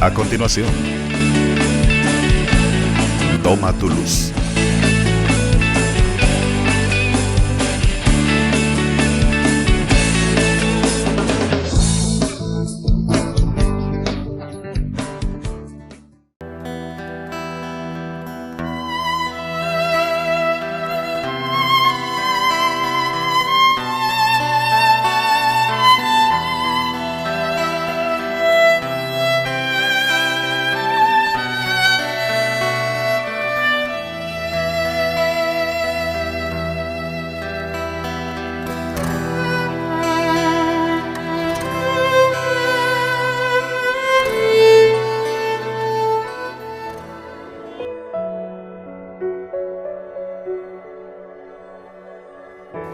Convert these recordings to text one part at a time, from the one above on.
A continuación, Toma tu luz.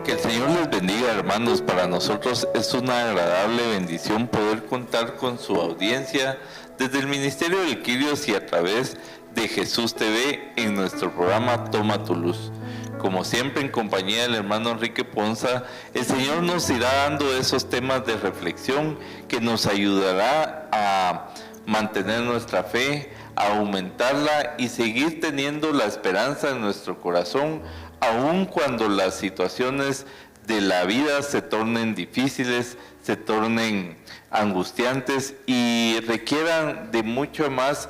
Que el Señor les bendiga, hermanos. Para nosotros es una agradable bendición poder contar con su audiencia desde el Ministerio del Quirios y a través de Jesús TV en nuestro programa Toma tu Luz. Como siempre, en compañía del hermano Enrique Ponza, el Señor nos irá dando esos temas de reflexión que nos ayudará a mantener nuestra fe, a aumentarla y seguir teniendo la esperanza en nuestro corazón, aun cuando las situaciones de la vida se tornen difíciles, se tornen angustiantes y requieran de mucho más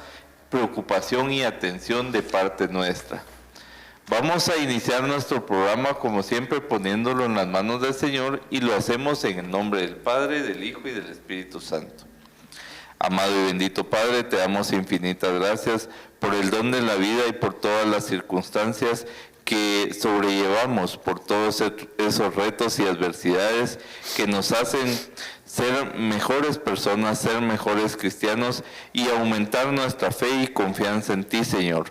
preocupación y atención de parte nuestra. Vamos a iniciar nuestro programa como siempre poniéndolo en las manos del Señor y lo hacemos en el nombre del Padre, del Hijo y del Espíritu Santo. Amado y bendito Padre, te damos infinitas gracias por el don de la vida y por todas las circunstancias que sobrellevamos, por todos esos retos y adversidades que nos hacen ser mejores personas, ser mejores cristianos y aumentar nuestra fe y confianza en ti, Señor.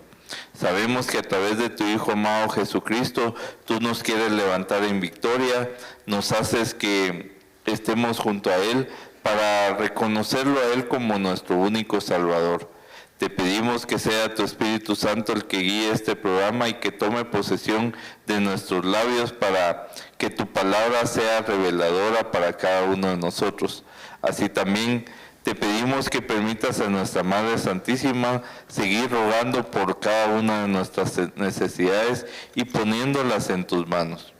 Sabemos que a través de tu Hijo amado Jesucristo, tú nos quieres levantar en victoria, nos haces que estemos junto a Él para reconocerlo a Él como nuestro único Salvador. Te pedimos que sea tu Espíritu Santo el que guíe este programa y que tome posesión de nuestros labios para que tu palabra sea reveladora para cada uno de nosotros. Así también te pedimos que permitas a nuestra Madre Santísima seguir rogando por cada una de nuestras necesidades y poniéndolas en tus manos.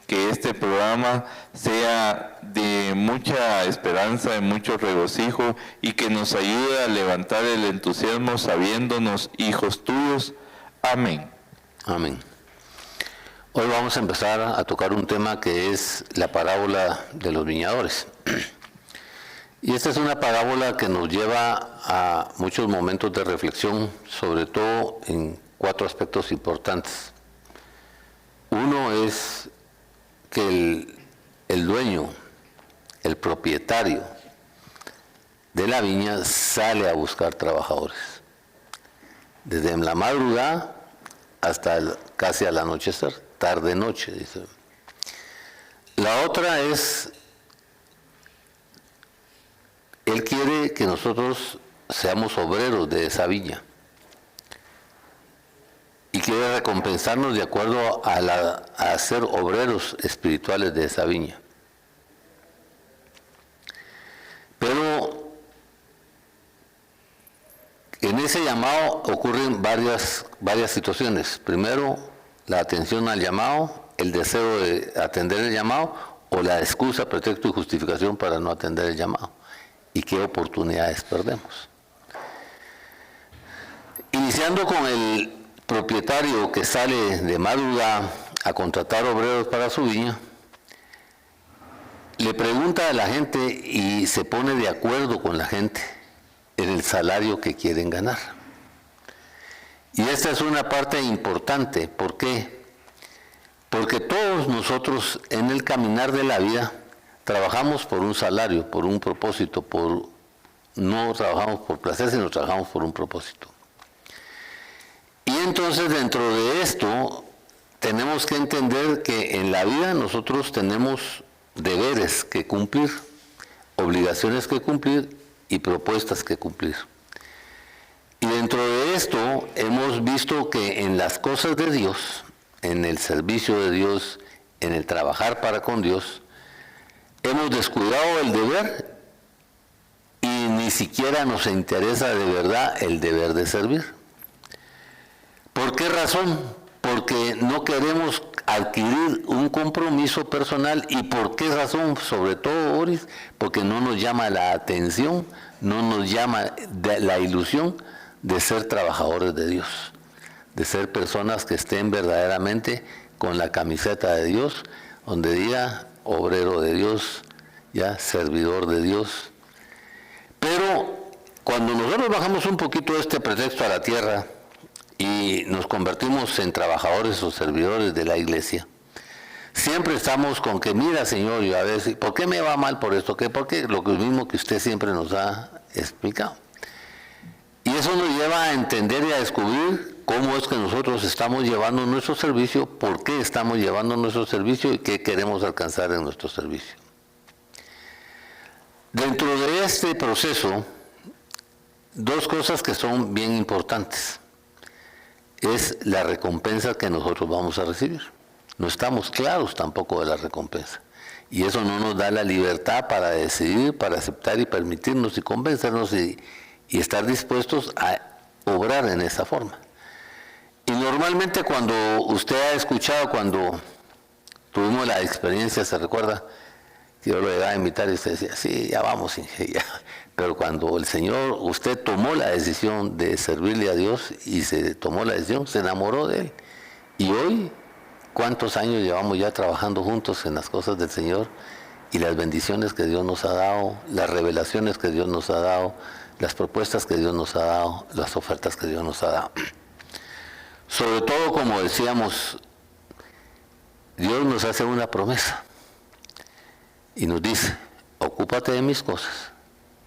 Que este programa sea de mucha esperanza, de mucho regocijo y que nos ayude a levantar el entusiasmo sabiéndonos hijos tuyos. Amén. Amén. Hoy vamos a empezar a tocar un tema que es la parábola de los viñadores. Y esta es una parábola que nos lleva a muchos momentos de reflexión, sobre todo en 4 aspectos importantes. Uno es que el dueño, el propietario de la viña sale a buscar trabajadores. Desde la madrugada hasta casi al anochecer, tarde-noche, dice. La otra es, él quiere que nosotros seamos obreros de esa viña. Y quiere recompensarnos de acuerdo a ser obreros espirituales de esa viña. Pero en ese llamado ocurren varias situaciones. Primero, la atención al llamado, el deseo de atender el llamado, o la excusa, pretexto y justificación para no atender el llamado. ¿Y qué oportunidades perdemos? Iniciando con el propietario que sale de madrugada a contratar obreros para su viña, le pregunta a la gente y se pone de acuerdo con la gente en el salario que quieren ganar. Y esta es una parte importante. ¿Por qué? Porque todos nosotros en el caminar de la vida trabajamos por un salario, por un propósito, no trabajamos por placer, sino trabajamos por un propósito. Y entonces dentro de esto tenemos que entender que en la vida nosotros tenemos deberes que cumplir, obligaciones que cumplir y propuestas que cumplir. Y dentro de esto hemos visto que en las cosas de Dios, en el servicio de Dios, en el trabajar para con Dios, hemos descuidado el deber y ni siquiera nos interesa de verdad el deber de servir. ¿Por qué razón? Porque no queremos adquirir un compromiso personal. ¿Y por qué razón? Sobre todo, Boris, porque no nos llama la atención, no nos llama la ilusión de ser trabajadores de Dios, de ser personas que estén verdaderamente con la camiseta de Dios, donde diga obrero de Dios, ya servidor de Dios. Pero cuando nosotros bajamos un poquito este pretexto a la tierra y nos convertimos en trabajadores o servidores de la iglesia, siempre estamos con que, mira, Señor, yo a veces, ¿por qué me va mal por esto? ¿Por qué? Lo mismo que usted siempre nos ha explicado. Y eso nos lleva a entender y a descubrir cómo es que nosotros estamos llevando nuestro servicio, por qué estamos llevando nuestro servicio y qué queremos alcanzar en nuestro servicio. Dentro de este proceso, dos cosas que son bien importantes. Es la recompensa que nosotros vamos a recibir. No estamos claros tampoco de la recompensa. Y eso no nos da la libertad para decidir, para aceptar y permitirnos y convencernos y estar dispuestos a obrar en esa forma. Y normalmente cuando usted ha escuchado, cuando tuvimos la experiencia, ¿se recuerda? Que yo lo iba a invitar y usted decía, sí, ya vamos, Inge, ya. Pero cuando el Señor, usted tomó la decisión de servirle a Dios y se tomó la decisión, se enamoró de Él. Y hoy, ¿cuántos años llevamos ya trabajando juntos en las cosas del Señor? Y las bendiciones que Dios nos ha dado, las revelaciones que Dios nos ha dado, las propuestas que Dios nos ha dado, las ofertas que Dios nos ha dado. Sobre todo, como decíamos, Dios nos hace una promesa y nos dice, ocúpate de mis cosas,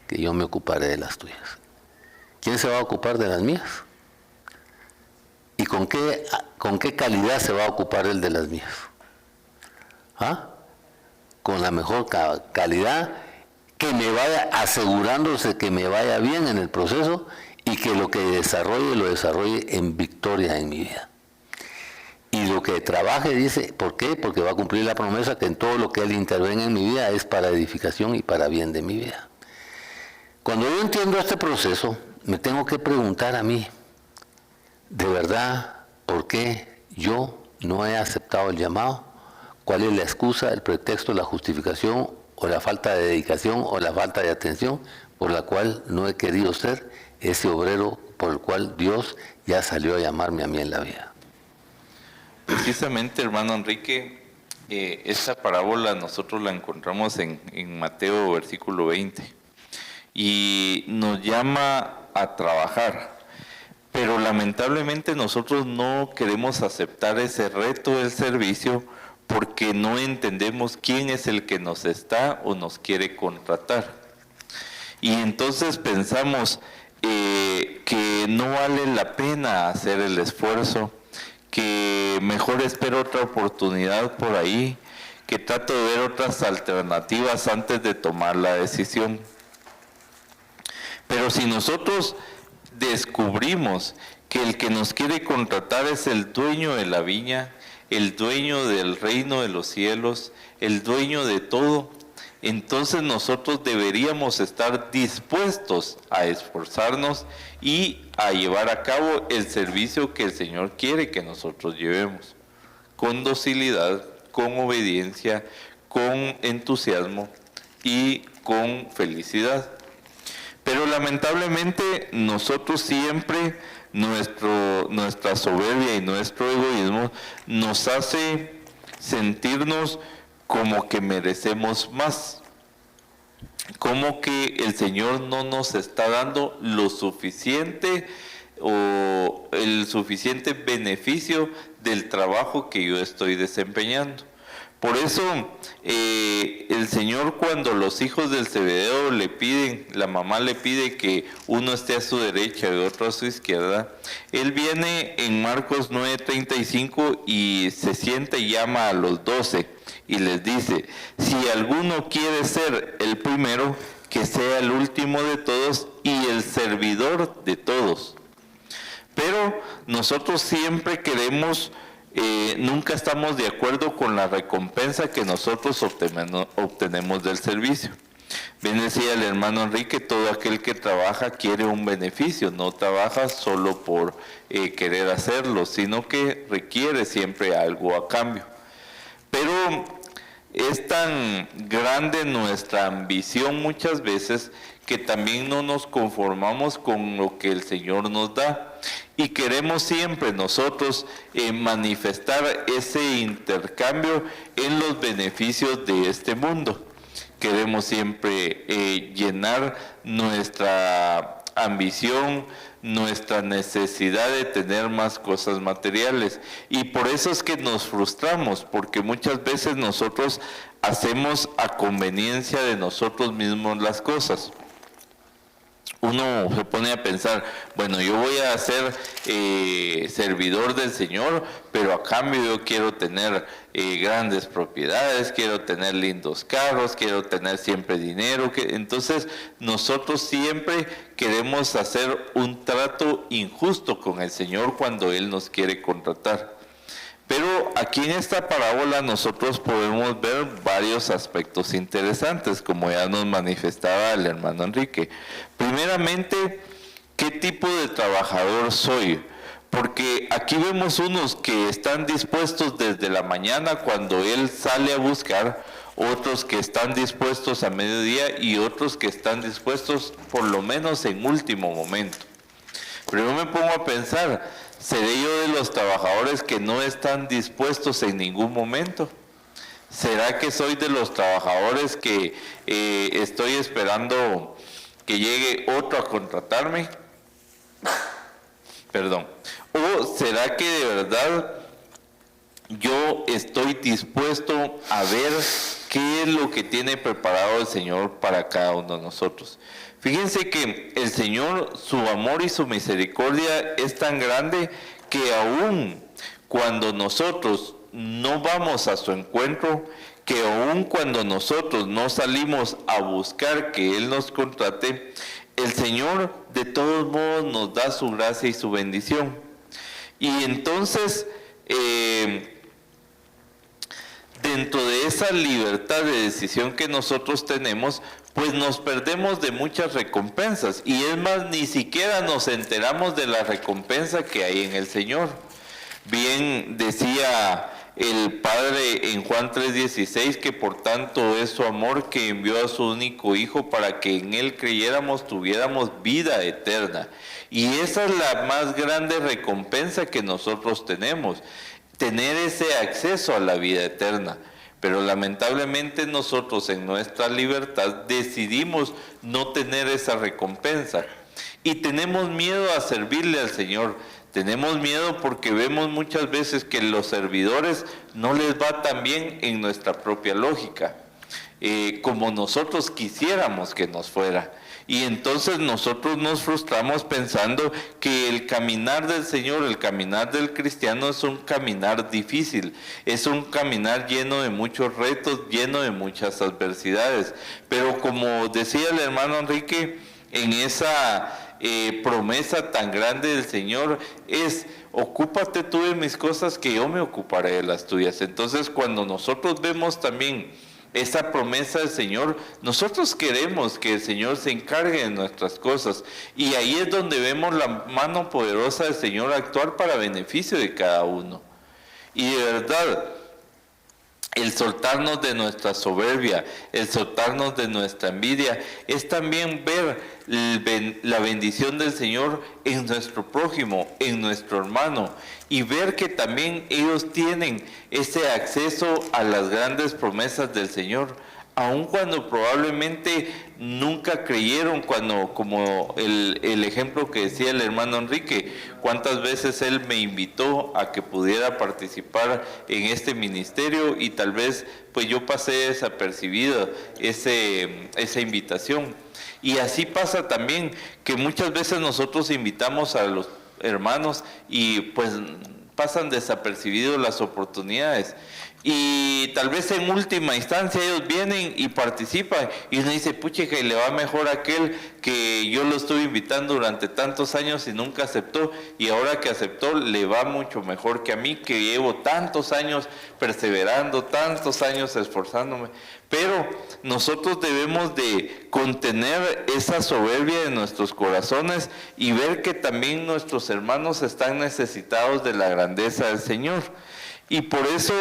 que yo me ocuparé de las tuyas. ¿Quién se va a ocupar de las mías? ¿Y con qué calidad se va a ocupar Él de las mías? ¿Ah? Con la mejor calidad, que me vaya asegurándose que me vaya bien en el proceso y que lo que desarrolle, lo desarrolle en victoria en mi vida. Y lo que trabaje, dice, ¿por qué? Porque va a cumplir la promesa que en todo lo que Él intervenga en mi vida es para edificación y para bien de mi vida. Cuando yo entiendo este proceso, me tengo que preguntar a mí, ¿de verdad por qué yo no he aceptado el llamado? ¿Cuál es la excusa, el pretexto, la justificación o la falta de dedicación o la falta de atención por la cual no he querido ser ese obrero por el cual Dios ya salió a llamarme a mí en la vida? Precisamente, hermano Enrique, esta parábola nosotros la encontramos en Mateo versículo 20 y nos llama a trabajar, pero lamentablemente nosotros no queremos aceptar ese reto del servicio porque no entendemos quién es el que nos está o nos quiere contratar. Y entonces pensamos que no vale la pena hacer el esfuerzo, que mejor espero otra oportunidad por ahí, que trato de ver otras alternativas antes de tomar la decisión. Pero si nosotros descubrimos que el que nos quiere contratar es el dueño de la viña, el dueño del reino de los cielos, el dueño de todo, entonces nosotros deberíamos estar dispuestos a esforzarnos y a llevar a cabo el servicio que el Señor quiere que nosotros llevemos, con docilidad, con obediencia, con entusiasmo y con felicidad. Pero lamentablemente nosotros siempre, nuestra soberbia y nuestro egoísmo nos hace sentirnos como que merecemos más, como que el Señor no nos está dando lo suficiente o el suficiente beneficio del trabajo que yo estoy desempeñando. Por eso el Señor, cuando los hijos del Zebedeo le piden, la mamá le pide que uno esté a su derecha y otro a su izquierda, Él viene en Marcos 9:35 y se sienta y llama a los 12 y les dice, si alguno quiere ser el primero, que sea el último de todos y el servidor de todos. Pero nosotros siempre queremos, nunca estamos de acuerdo con la recompensa que nosotros obtenemos del servicio. Bien decía el hermano Enrique, todo aquel que trabaja quiere un beneficio, no trabaja solo por querer hacerlo, sino que requiere siempre algo a cambio. Pero es tan grande nuestra ambición muchas veces que también no nos conformamos con lo que el Señor nos da y queremos siempre nosotros manifestar ese intercambio en los beneficios de este mundo. Queremos siempre llenar nuestra ambición, nuestra necesidad de tener más cosas materiales. Y por eso es que nos frustramos, porque muchas veces nosotros hacemos a conveniencia de nosotros mismos las cosas. Uno se pone a pensar, bueno, yo voy a ser servidor del Señor, pero a cambio yo quiero tener grandes propiedades, quiero tener lindos carros, quiero tener siempre dinero. Entonces nosotros siempre queremos hacer un trato injusto con el Señor cuando Él nos quiere contratar. Pero aquí en esta parábola nosotros podemos ver varios aspectos interesantes, como ya nos manifestaba el hermano Enrique. Primeramente, ¿qué tipo de trabajador soy? Porque aquí vemos unos que están dispuestos desde la mañana cuando él sale a buscar, otros que están dispuestos a mediodía y otros que están dispuestos por lo menos en último momento. Pero yo me pongo a pensar, ¿seré yo de los trabajadores que no están dispuestos en ningún momento? ¿Será que soy de los trabajadores que estoy esperando que llegue otro a contratarme? Perdón. ¿O será que de verdad yo estoy dispuesto a ver qué es lo que tiene preparado el Señor para cada uno de nosotros? Fíjense que el Señor, su amor y su misericordia es tan grande que aún cuando nosotros no vamos a su encuentro, que aún cuando nosotros no salimos a buscar que Él nos contrate, el Señor de todos modos nos da su gracia y su bendición. Y entonces, dentro de esa libertad de decisión que nosotros tenemos, pues nos perdemos de muchas recompensas. Y es más, ni siquiera nos enteramos de la recompensa que hay en el Señor. Bien decía el Padre en Juan 3:16 que por tanto es su amor que envió a su único Hijo para que en Él creyéramos, tuviéramos vida eterna. Y esa es la más grande recompensa que nosotros tenemos, tener ese acceso a la vida eterna. Pero lamentablemente nosotros en nuestra libertad decidimos no tener esa recompensa. Y tenemos miedo a servirle al Señor. Tenemos miedo porque vemos muchas veces que los servidores no les va tan bien en nuestra propia lógica, como nosotros quisiéramos que nos fuera. Y entonces nosotros nos frustramos pensando que el caminar del Señor, el caminar del cristiano es un caminar difícil, es un caminar lleno de muchos retos, lleno de muchas adversidades. Pero como decía el hermano Enrique, en esa promesa tan grande del Señor es: ocúpate tú de mis cosas que yo me ocuparé de las tuyas. Entonces cuando nosotros vemos también esa promesa del Señor, nosotros queremos que el Señor se encargue de nuestras cosas, y ahí es donde vemos la mano poderosa del Señor actuar para beneficio de cada uno. Y de verdad, el soltarnos de nuestra soberbia, el soltarnos de nuestra envidia, es también ver la bendición del Señor en nuestro prójimo, en nuestro hermano, y ver que también ellos tienen ese acceso a las grandes promesas del Señor, aun cuando probablemente nunca creyeron, como el ejemplo que decía el hermano Enrique, cuántas veces él me invitó a que pudiera participar en este ministerio y tal vez pues yo pasé desapercibido esa invitación. Y así pasa también, que muchas veces nosotros invitamos a los hermanos y pues pasan desapercibidos las oportunidades. Y tal vez en última instancia ellos vienen y participan y uno dice: puchica, y le va mejor a aquel que yo lo estuve invitando durante tantos años y nunca aceptó, y ahora que aceptó le va mucho mejor que a mí, que llevo tantos años perseverando, tantos años esforzándome. Pero nosotros debemos de contener esa soberbia de nuestros corazones y ver que también nuestros hermanos están necesitados de la grandeza del Señor. Y por eso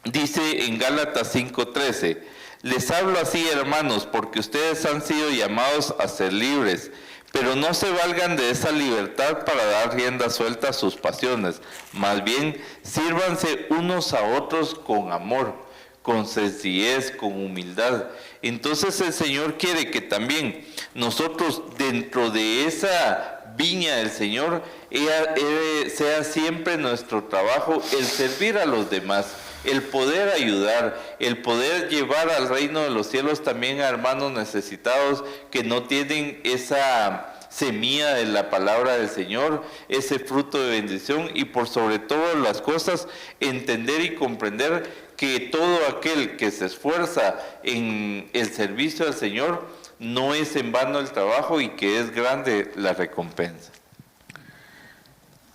dice en Gálatas 5:13, les hablo así, hermanos, porque ustedes han sido llamados a ser libres, pero no se valgan de esa libertad para dar rienda suelta a sus pasiones. Más bien, sírvanse unos a otros con amor, con sencillez, con humildad. Entonces el Señor quiere que también nosotros, dentro de esa viña del Señor, sea siempre nuestro trabajo el servir a los demás, el poder ayudar, el poder llevar al reino de los cielos también a hermanos necesitados que no tienen esa semilla de la palabra del Señor, ese fruto de bendición, y por sobre todas las cosas entender y comprender que todo aquel que se esfuerza en el servicio al Señor no es en vano el trabajo y que es grande la recompensa.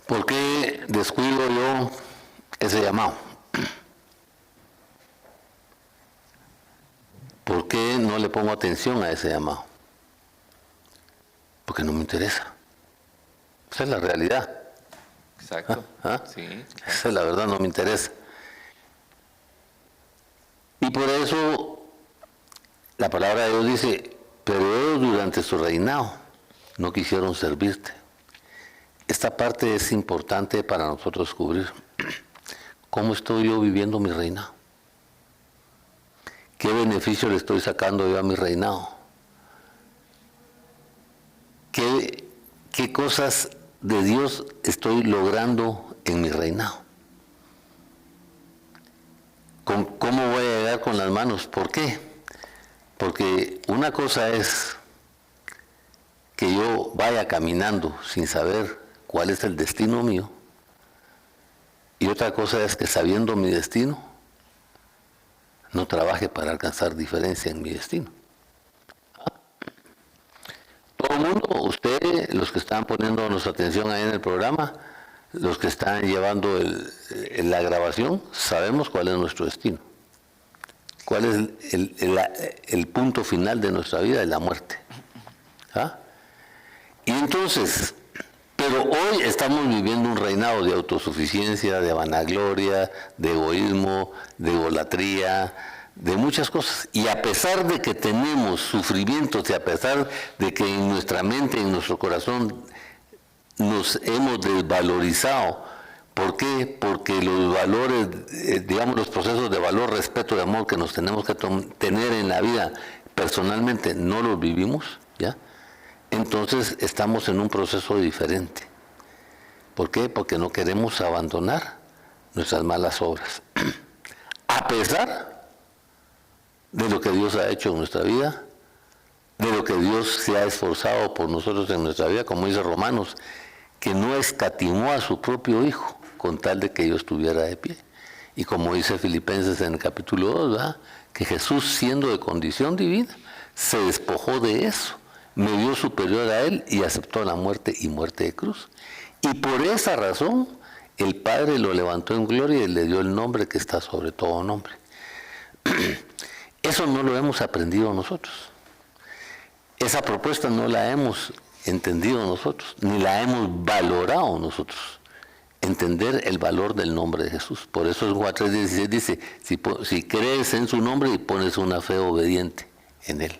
¿Por qué descuido yo ese llamado? ¿Por qué no le pongo atención a ese llamado? Porque no me interesa. Esa es la realidad. Exacto. Sí, claro. Esa es la verdad, no me interesa. Y por eso la palabra de Dios dice, pero ellos durante su reinado no quisieron servirte. Esta parte es importante para nosotros descubrir. ¿Cómo estoy yo viviendo mi reinado? ¿Qué beneficio le estoy sacando yo a mi reinado? ¿Qué cosas de Dios estoy logrando en mi reinado? ¿Cómo voy a llegar con las manos? ¿Por qué? Porque una cosa es que yo vaya caminando sin saber cuál es el destino mío, y otra cosa es que sabiendo mi destino, no trabaje para alcanzar diferencia en mi destino. Todo el mundo, usted, los que están poniéndonos atención ahí en el programa, los que están llevando la grabación, sabemos cuál es nuestro destino. ¿Cuál es el punto final de nuestra vida? Es la muerte. ¿Ah? Y entonces, pero hoy estamos viviendo un reinado de autosuficiencia, de vanagloria, de egoísmo, de idolatría, de muchas cosas. Y a pesar de que tenemos sufrimientos y a pesar de que en nuestra mente, en nuestro corazón, nos hemos desvalorizado. ¿Por qué? Porque los valores, digamos, los procesos de valor, respeto y amor que nos tenemos que tener en la vida personalmente, no los vivimos, ¿ya? Entonces estamos en un proceso diferente. ¿Por qué? Porque no queremos abandonar nuestras malas obras. A pesar de lo que Dios ha hecho en nuestra vida, de lo que Dios se ha esforzado por nosotros en nuestra vida, como dice Romanos, que no escatimó a su propio Hijo con tal de que yo estuviera de pie. Y como dice Filipenses en el capítulo 2, ¿verdad? Que Jesús, siendo de condición divina, se despojó de eso, me vio superior a Él y aceptó la muerte y muerte de cruz. Y por esa razón, el Padre lo levantó en gloria y le dio el nombre que está sobre todo nombre. Eso no lo hemos aprendido nosotros. Esa propuesta no la hemos entendido nosotros, ni la hemos valorado nosotros. Entender el valor del nombre de Jesús. Por eso en Juan 3:16 dice, si crees en su nombre y pones una fe obediente en Él.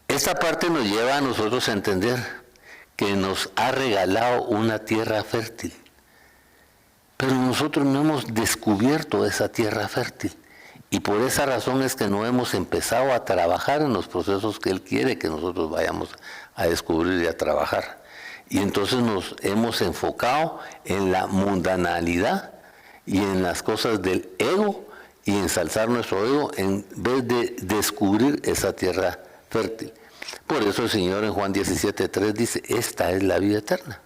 Esta parte nos lleva a nosotros a entender que nos ha regalado una tierra fértil. Pero nosotros no hemos descubierto esa tierra fértil. Y por esa razón es que no hemos empezado a trabajar en los procesos que Él quiere que nosotros vayamos a descubrir y a trabajar. Y entonces nos hemos enfocado en la mundanalidad y en las cosas del ego y ensalzar nuestro ego en vez de descubrir esa tierra fértil. Por eso el Señor en Juan 17:3 dice, esta es la vida eterna,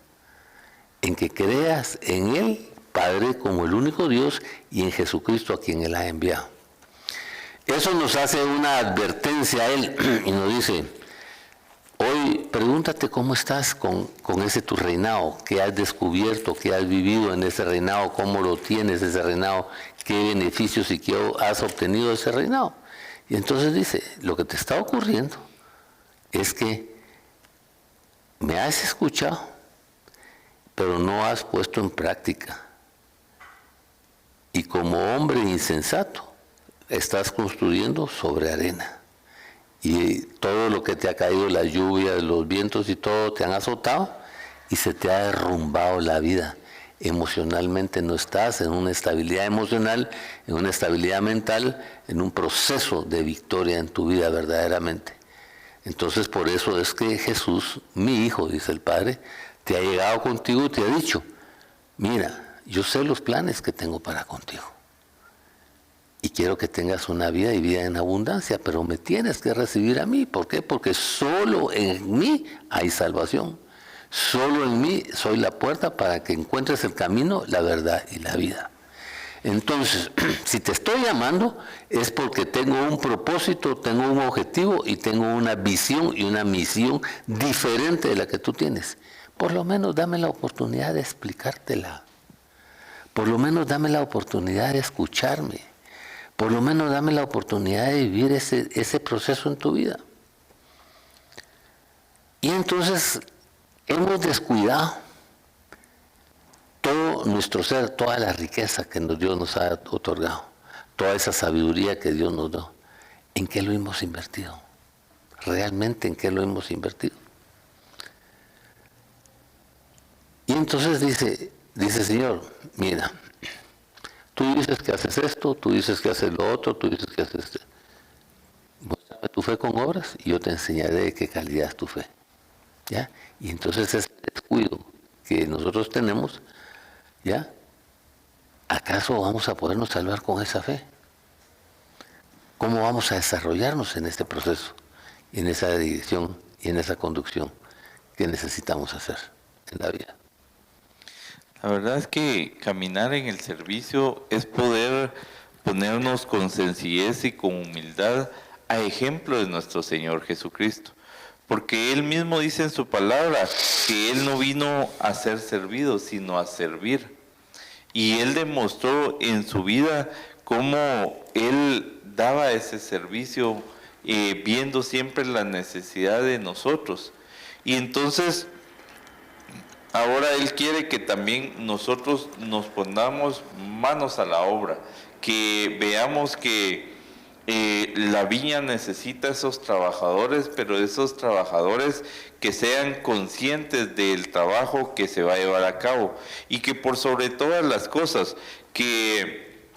en que creas en Él, Padre, como el único Dios, y en Jesucristo a quien Él ha enviado. Eso nos hace una advertencia a Él y nos dice, Hoy pregúntate cómo estás con ese tu reinado, qué has descubierto, qué has vivido en ese reinado, cómo lo tienes ese reinado, qué beneficios y qué has obtenido de ese reinado. Y entonces dice, lo que te está ocurriendo es que me has escuchado, pero no has puesto en práctica. Y como hombre insensato, estás construyendo sobre arena. Y todo lo que te ha caído, las lluvias, los vientos y todo, te han azotado y se te ha derrumbado la vida. Emocionalmente no estás en una estabilidad emocional, en una estabilidad mental, en un proceso de victoria en tu vida verdaderamente. Entonces por eso es que Jesús, mi hijo, dice el Padre, te ha llegado contigo y te ha dicho, mira, yo sé los planes que tengo para contigo. Y quiero que tengas una vida y vida en abundancia, pero me tienes que recibir a mí. ¿Por qué? Porque solo en mí hay salvación. Solo en mí soy la puerta para que encuentres el camino, la verdad y la vida. Entonces, si te estoy llamando es porque tengo un propósito, tengo un objetivo y tengo una visión y una misión diferente de la que tú tienes. Por lo menos dame la oportunidad de explicártela. Por lo menos dame la oportunidad de escucharme. Por lo menos dame la oportunidad de vivir ese proceso en tu vida. Y entonces hemos descuidado todo nuestro ser, toda la riqueza que Dios nos ha otorgado, toda esa sabiduría que Dios nos dio. ¿En qué lo hemos invertido? ¿Realmente en qué lo hemos invertido? Y entonces dice Señor, mira, tú dices que haces esto, tú dices que haces lo otro, tú dices que haces esto. Muéstrame tu fe con obras y yo te enseñaré de qué calidad es tu fe. ¿Ya? Y entonces ese descuido que nosotros tenemos, ¿ya? ¿Acaso vamos a podernos salvar con esa fe? ¿Cómo vamos a desarrollarnos en este proceso, en esa dirección y en esa conducción que necesitamos hacer en la vida? La verdad es que caminar en el servicio es poder ponernos con sencillez y con humildad a ejemplo de nuestro Señor Jesucristo. Porque Él mismo dice en su palabra que Él no vino a ser servido, sino a servir. Y Él demostró en su vida cómo Él daba ese servicio, viendo siempre la necesidad de nosotros. Y entonces, ahora Él quiere que también nosotros nos pongamos manos a la obra, que veamos que la viña necesita esos trabajadores, pero esos trabajadores que sean conscientes del trabajo que se va a llevar a cabo y que por sobre todas las cosas, que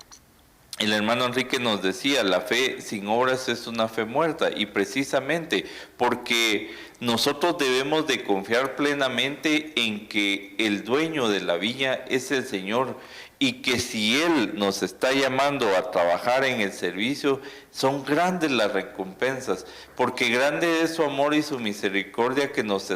el hermano Enrique nos decía, la fe sin obras es una fe muerta, y precisamente porque nosotros debemos de confiar plenamente en que el dueño de la viña es el Señor, y que si Él nos está llamando a trabajar en el servicio, son grandes las recompensas, porque grande es su amor y su misericordia que nos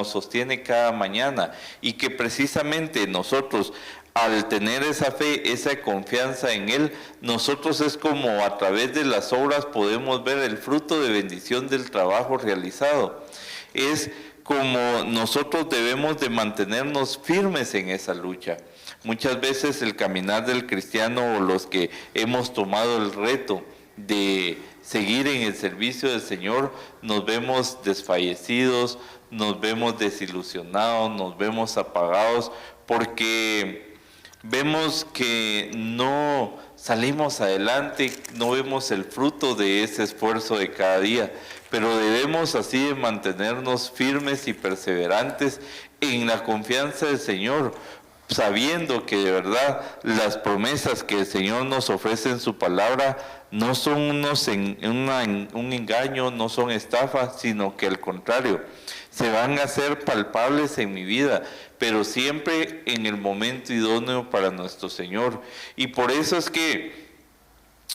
sostiene cada mañana, y que precisamente nosotros, al tener esa fe, esa confianza en Él, nosotros es como a través de las obras podemos ver el fruto de bendición del trabajo realizado. Es como nosotros debemos de mantenernos firmes en esa lucha. Muchas veces el caminar del cristiano, o los que hemos tomado el reto de seguir en el servicio del Señor, nos vemos desfallecidos, nos vemos desilusionados, nos vemos apagados, porque vemos que no salimos adelante, no vemos el fruto de ese esfuerzo de cada día, pero debemos así de mantenernos firmes y perseverantes en la confianza del Señor, sabiendo que de verdad las promesas que el Señor nos ofrece en su palabra no son un engaño, no son estafas, sino que al contrario, se van a hacer palpables en mi vida, pero siempre en el momento idóneo para nuestro Señor. Y por eso es que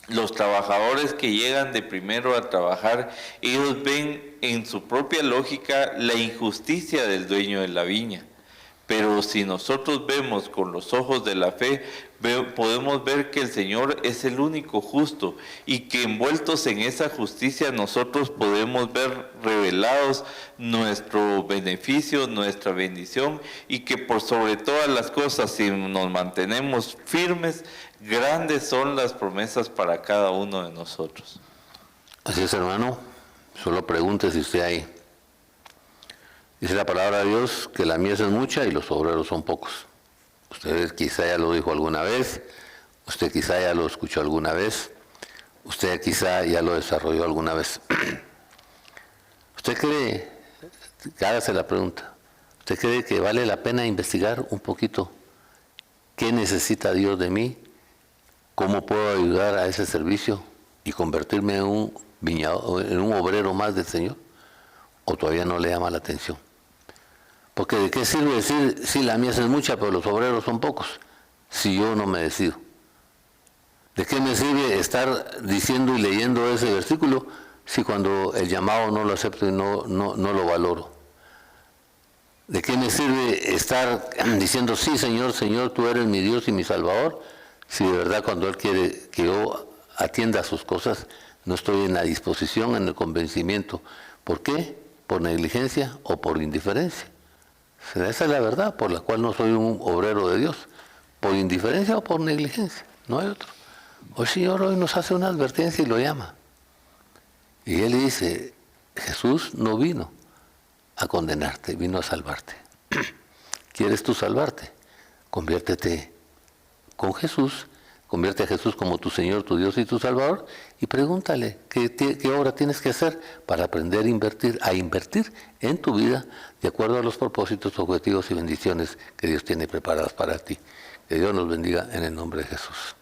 los trabajadores que llegan de primero a trabajar, ellos ven en su propia lógica la injusticia del dueño de la viña. Pero si nosotros vemos con los ojos de la fe, podemos ver que el Señor es el único justo y que envueltos en esa justicia nosotros podemos ver revelados nuestro beneficio, nuestra bendición, y que por sobre todas las cosas, si nos mantenemos firmes, grandes son las promesas para cada uno de nosotros. Así es, hermano. Solo pregunte si usted ahí. Dice la palabra de Dios que la mies es mucha y los obreros son pocos. Usted quizá ya lo dijo alguna vez, usted quizá ya lo escuchó alguna vez, usted quizá ya lo desarrolló alguna vez. ¿Usted cree, hágase la pregunta, usted cree que vale la pena investigar un poquito qué necesita Dios de mí, cómo puedo ayudar a ese servicio y convertirme en un obrero más del Señor? ¿O todavía no le llama la atención? Porque ¿de qué sirve decir, sí, la mies es mucha, pero los obreros son pocos, si yo no me decido? ¿De qué me sirve estar diciendo y leyendo ese versículo si cuando el llamado no lo acepto y no lo valoro? ¿De qué me sirve estar diciendo, sí, Señor, Señor, tú eres mi Dios y mi Salvador, si de verdad cuando Él quiere que yo atienda a sus cosas, no estoy en la disposición, en el convencimiento? ¿Por qué? ¿Por negligencia o por indiferencia? Esa es la verdad por la cual no soy un obrero de Dios. ¿Por indiferencia o por negligencia? No hay otro. Hoy el Señor hoy nos hace una advertencia y lo llama. Y Él dice, Jesús no vino a condenarte, vino a salvarte. ¿Quieres tú salvarte? Conviértete con Jesús, convierte a Jesús como tu Señor, tu Dios y tu Salvador, y pregúntale qué obra tienes que hacer para aprender a invertir en tu vida de acuerdo a los propósitos, objetivos y bendiciones que Dios tiene preparadas para ti. Que Dios nos bendiga en el nombre de Jesús.